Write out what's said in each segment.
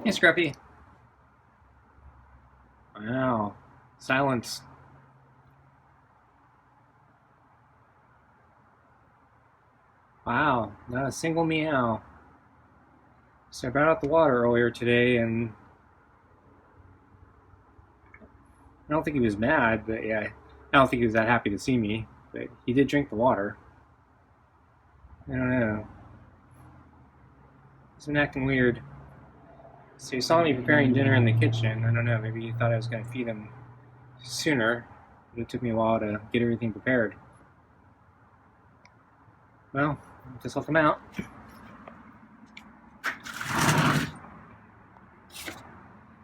Hey, Scruffy. Wow. Silence. Wow. Not a single meow. So I brought out the water earlier today, and I don't think he was mad, but yeah, I don't think he was that happy to see me. But he did drink the water. I don't know. He's been acting weird. So he saw me preparing dinner in the kitchen. I don't know. Maybe he thought I was going to feed him sooner. But it took me a while to get everything prepared. Well, just let him out.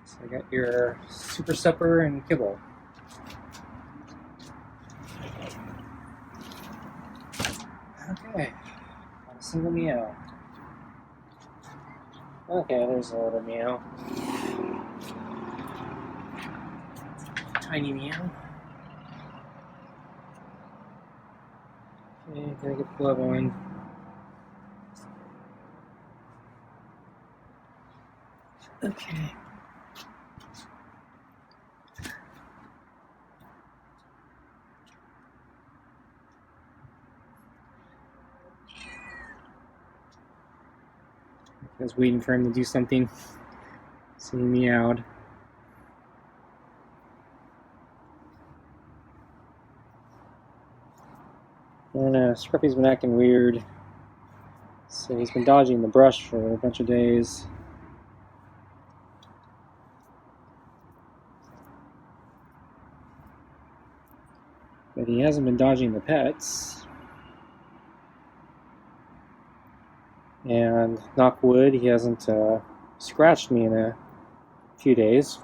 So I got your super supper and kibble. Okay, not a single meow. Okay, there's a little meow. Tiny meow. Okay, gotta get the glove on. Okay. I was waiting for him to do something. So he meowed. I don't know, Scruffy's been acting weird. So he's been dodging the brush for a bunch of days. But he hasn't been dodging the pets. And knock wood, he hasn't scratched me in a few days.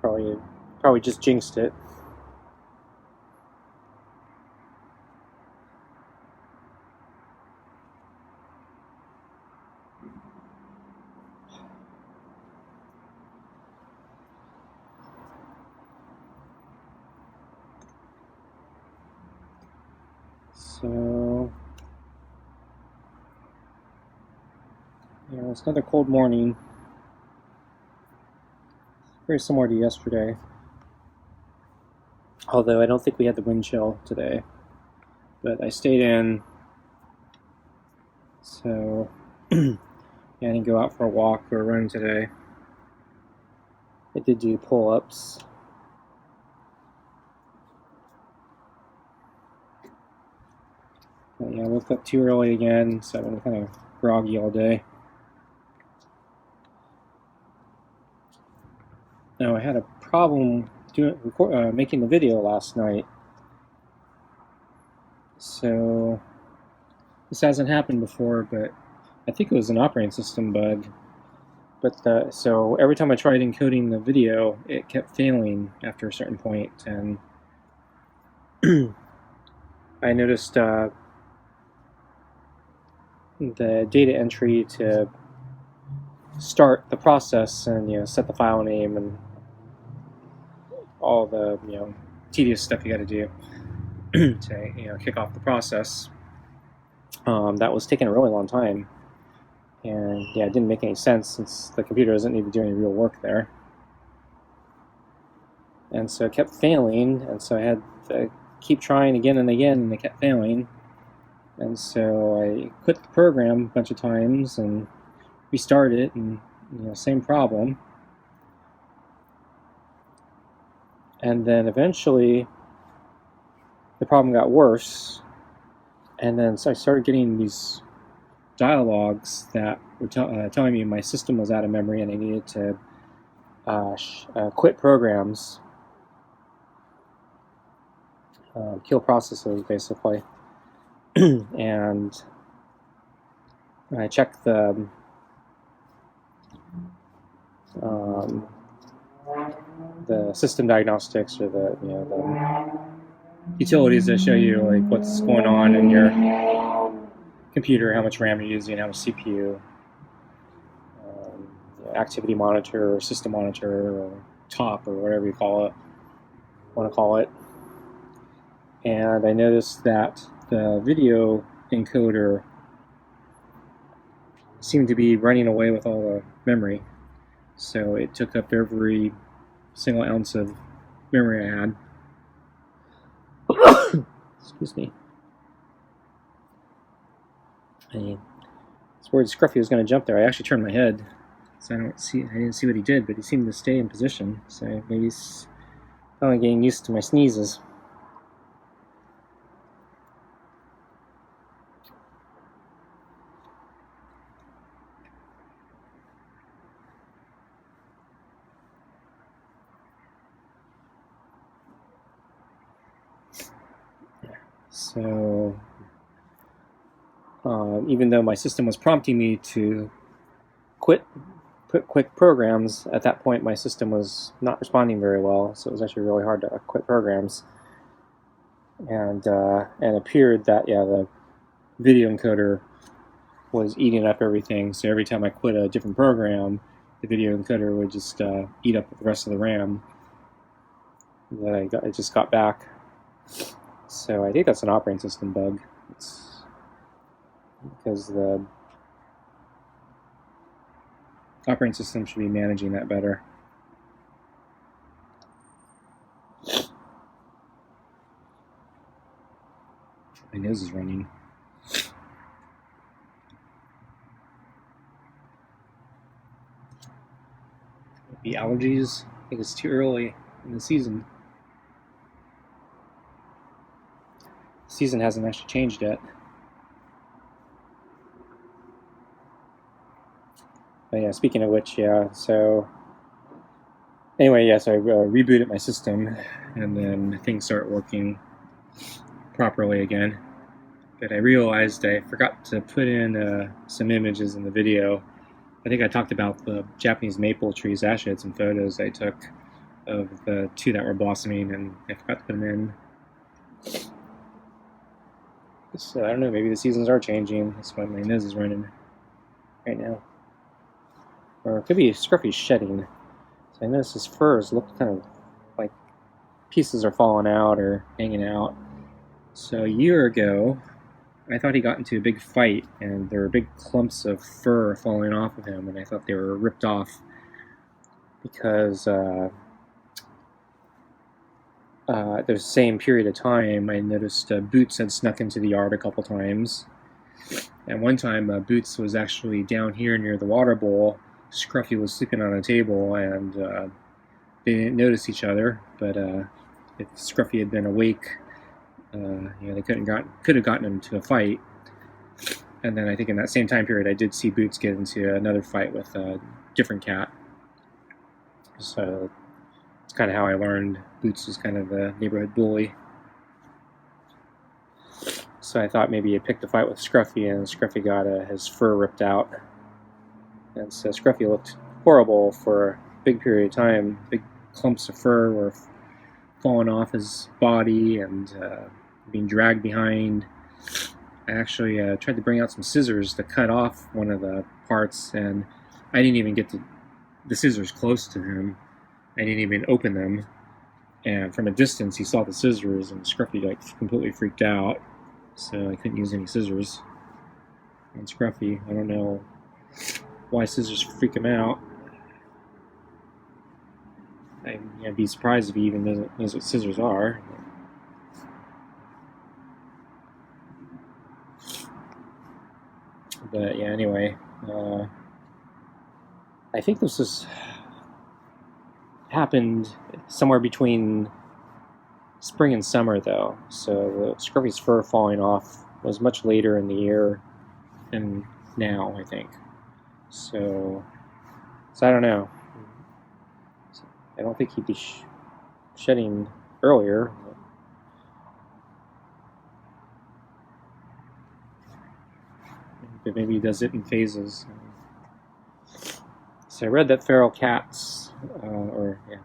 Probably just jinxed it. So, yeah, it's another cold morning. Very similar to yesterday. Although I don't think we had the wind chill today. But I stayed in. So, yeah, I didn't go out for a walk or a run today. I did do pull-ups. But yeah, I woke up too early again, so I've been kind of groggy all day. Now, I had a problem making the video last night. So, this hasn't happened before, but I think it was an operating system bug. But so every time I tried encoding the video, it kept failing after a certain point, and I noticed the data entry to start the process and set the file name and all the tedious stuff you got to do to kick off the process. That was taking a really long time, and yeah, it didn't make any sense since the computer doesn't need to do any real work there. And so it kept failing, and so I had to keep trying again and again, and it kept failing. And so I quit the program a bunch of times and restarted it, and same problem. And then eventually the problem got worse, and then so I started getting these dialogues that were telling me my system was out of memory and I needed to quit programs, kill processes basically. And I checked the system diagnostics, or the utilities that show you like what's going on in your computer, how much RAM you're using, how much CPU, activity monitor or system monitor or top or whatever you want to call it. And I noticed that the video encoder seemed to be running away with all the memory. So it took up every single ounce of memory I had. Excuse me. I was worried Scruffy was going to jump there. I actually turned my head, so I didn't see what he did, but he seemed to stay in position. So maybe he's finally getting used to my sneezes. So even though my system was prompting me to put quick programs, at that point my system was not responding very well, so it was actually really hard to quit programs. And it appeared that, yeah, the video encoder was eating up everything, so every time I quit a different program, the video encoder would just eat up the rest of the RAM that I just got back. So I think that's an operating system bug. It's because the operating system should be managing that better. My nose is running. Maybe allergies. I think it's too early in the season. The season hasn't actually changed yet. But yeah, speaking of which, yeah, so anyway, yeah, so I rebooted my system, and then things start working properly again. But I realized I forgot to put in some images in the video. I think I talked about the Japanese maple trees. I actually had some photos I took of the two that were blossoming, and I forgot to put them in. So I don't know, maybe the seasons are changing. That's why my nose is running right now. Or it could be Scruffy shedding. So I noticed his furs look kind of like pieces are falling out or hanging out. So a year ago, I thought he got into a big fight, and there were big clumps of fur falling off of him, and I thought they were ripped off because the same period of time, I noticed Boots had snuck into the yard a couple times. And one time, Boots was actually down here near the water bowl. Scruffy was sleeping on a table, and they didn't notice each other. But if Scruffy had been awake, they could have gotten into a fight. And then I think in that same time period, I did see Boots get into another fight with a different cat. So it's kind of how I learned Boots is kind of the neighborhood bully. So I thought maybe he picked a fight with Scruffy, and Scruffy got his fur ripped out. And so Scruffy looked horrible for a big period of time. Big clumps of fur were falling off his body and being dragged behind. I actually tried to bring out some scissors to cut off one of the parts, and I didn't even get the scissors close to him. I didn't even open them. And from a distance, he saw the scissors, and Scruffy completely freaked out. So I couldn't use any scissors on Scruffy. I don't know why scissors freak him out. I'd be surprised if he even knows what scissors are. But yeah, anyway, I think this happened somewhere between spring and summer, though. So the Scruffy's fur falling off was much later in the year than now, I think. So I don't know. I don't think he'd be shedding earlier. But maybe he does it in phases. So I read that feral cats,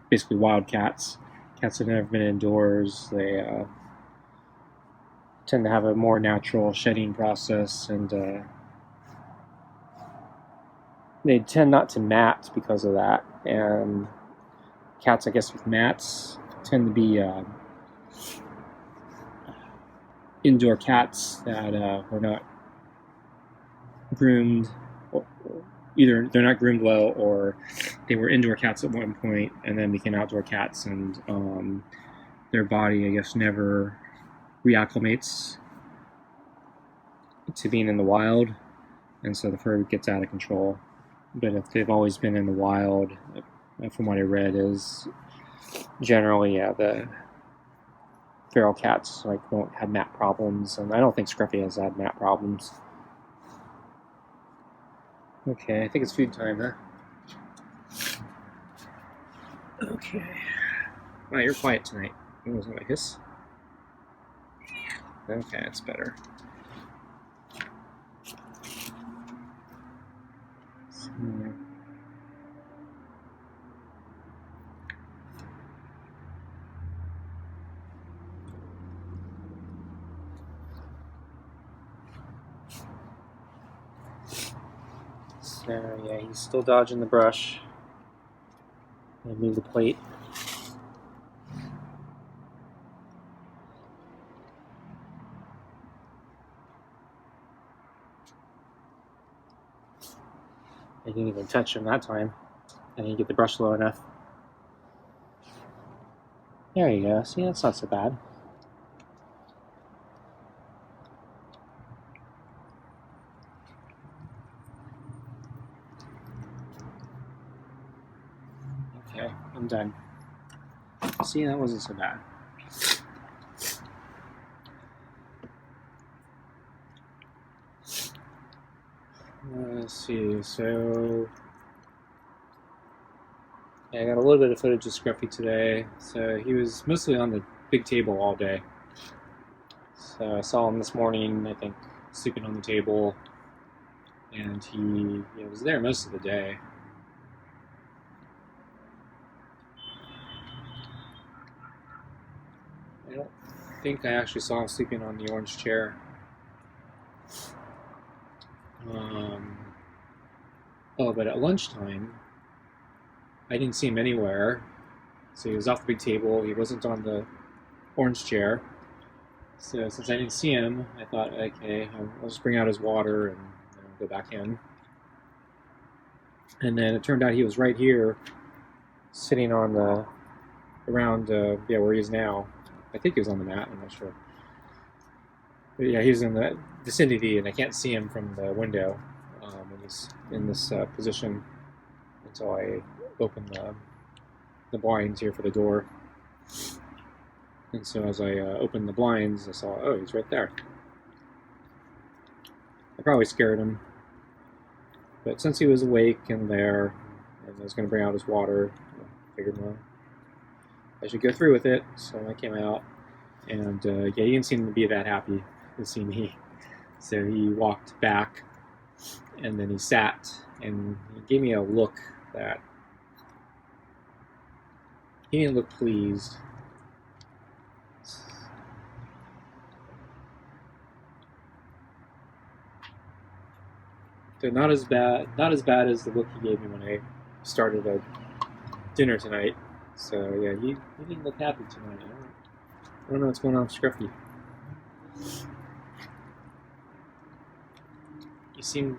basically wild cats, cats that have never been indoors, they tend to have a more natural shedding process, and they tend not to mat because of that. And cats, I guess, with mats tend to be indoor cats that were not groomed either they're not groomed well, or they were indoor cats at one point and then became outdoor cats, and their body, I guess, never reacclimates to being in the wild, and so the fur gets out of control. But if they've always been in the wild, from what I read, is generally, the feral cats won't have mat problems, and I don't think Scruffy has had mat problems. Okay, I think it's food time, huh? Okay. Wow, you're quiet tonight. What was it, like this? Okay, it's better. So yeah, he's still dodging the brush. I move the plate. I didn't even touch him that time. I didn't get the brush low enough. There you go. See, that's not so bad. Okay, I'm done. See, that wasn't so bad. Let's see, so yeah, I got a little bit of footage of Scruffy today. So he was mostly on the big table all day. So I saw him this morning, I think, sleeping on the table, and he was there most of the day. I don't think I actually saw him sleeping on the orange chair. Oh, but at lunchtime, I didn't see him anywhere. So he was off the big table. He wasn't on the orange chair. So since I didn't see him, I thought, okay, I'll just bring out his water and go back in. And then it turned out he was right here, sitting on the around where he is now. I think he was on the mat. I'm not sure. But yeah, he's in the vicinity, and I can't see him from the window when he's in this position until I open the blinds here for the door. And so as I opened the blinds, I saw, oh, he's right there. I probably scared him. But since he was awake and there, and I was going to bring out his water, I figured, well, I should go through with it. So I came out, and yeah, he didn't seem to be that happy to see me. So he walked back, and then he sat, and he gave me a look that he didn't look pleased. So not as bad as the look he gave me when I started at dinner tonight. So yeah, he didn't look happy tonight. I don't know what's going on with Scruffy. He seemed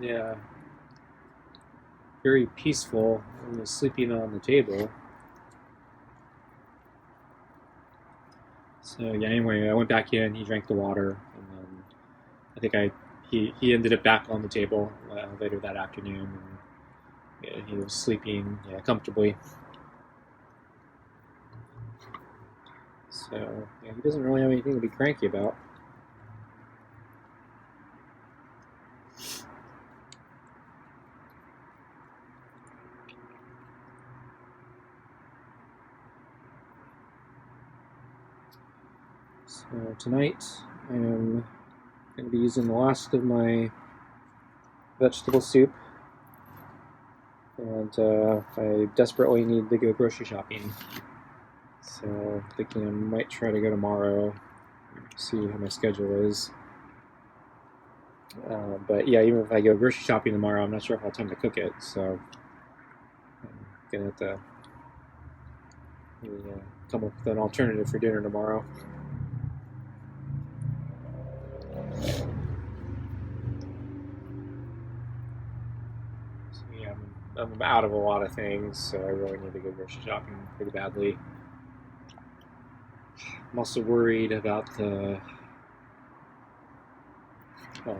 very peaceful when he was sleeping on the table. So yeah, anyway, I went back in, he drank the water, and then I think he ended up back on the table later that afternoon, and he was sleeping comfortably. So yeah, he doesn't really have anything to be cranky about. So tonight I am going to be using the last of my vegetable soup, and I desperately need to go grocery shopping. So I'm thinking I might try to go tomorrow, see how my schedule is. But yeah, even if I go grocery shopping tomorrow, I'm not sure if I'll have time to cook it, so I'm going to have to come up with an alternative for dinner tomorrow. I'm out of a lot of things, so I really need to go grocery shopping pretty badly. I'm also worried about the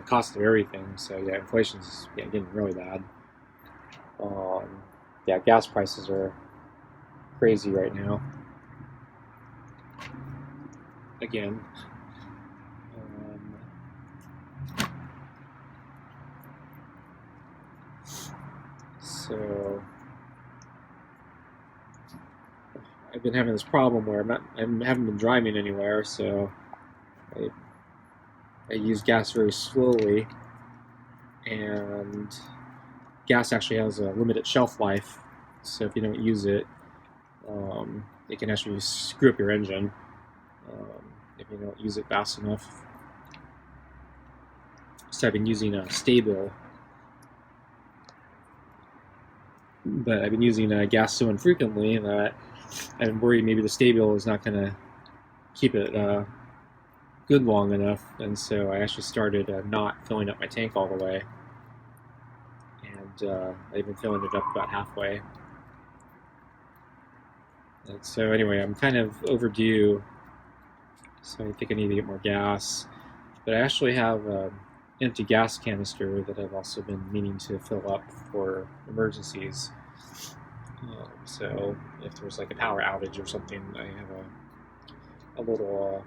cost of everything. So yeah, inflation's getting really bad. Yeah, gas prices are crazy right now. Again. So I've been having this problem where I haven't been driving anywhere, so I use gas very slowly, and gas actually has a limited shelf life. So if you don't use it, it can actually screw up your engine if you don't use it fast enough. So I've been using a Stable, but I've been using gas so infrequently that I'm worried maybe the Stable is not going to keep it good long enough, and so I actually started not filling up my tank all the way, and I've been filling it up about halfway. And so anyway, I'm kind of overdue, so I think I need to get more gas. But I actually have an empty gas canister that I've also been meaning to fill up for emergencies. So if there's like a power outage or something, I have a little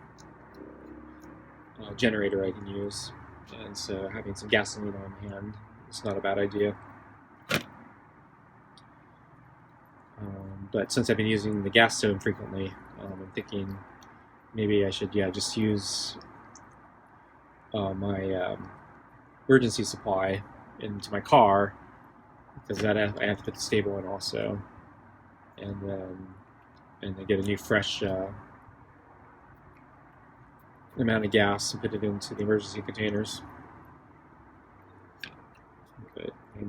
generator I can use. And so having some gasoline on hand is not a bad idea. But since I've been using the gas so infrequently, I'm thinking maybe I should just use my emergency supply into my car, because that I have to put the Stable in also, and then get a new fresh amount of gas and put it into the emergency containers. But I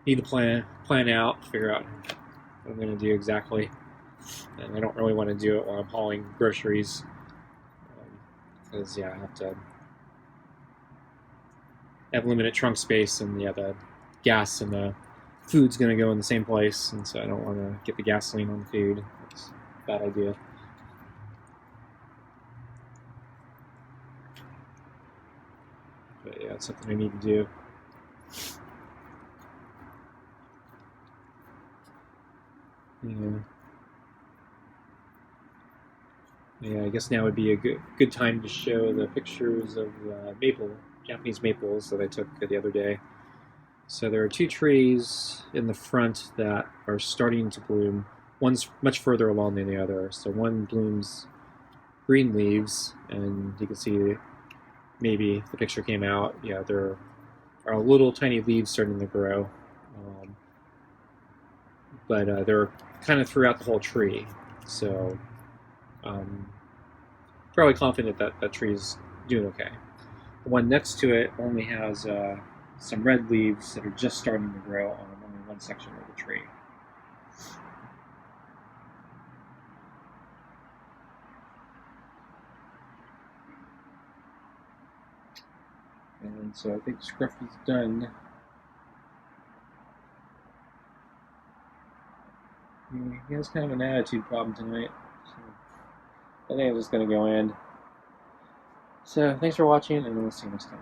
need to plan out, figure out what I'm going to do exactly, and I don't really want to do it while I'm hauling groceries, because I have limited trunk space, and the gas and the food's going to go in the same place, and so I don't want to get the gasoline on the food. That's a bad idea. But yeah, it's something I need to do. Yeah, I guess now would be a good time to show the pictures of Japanese maples that I took the other day. So there are two trees in the front that are starting to bloom. One's much further along than the other. So one blooms green leaves, and you can see, maybe if the picture came out, there are little tiny leaves starting to grow. But they're kind of throughout the whole tree. So fairly confident that that tree's doing okay. The one next to it only has some red leaves that are just starting to grow on only one section of the tree. And so I think Scruffy's done. He has kind of an attitude problem tonight, so I think I'm just going to go in. So thanks for watching, and we'll see you next time.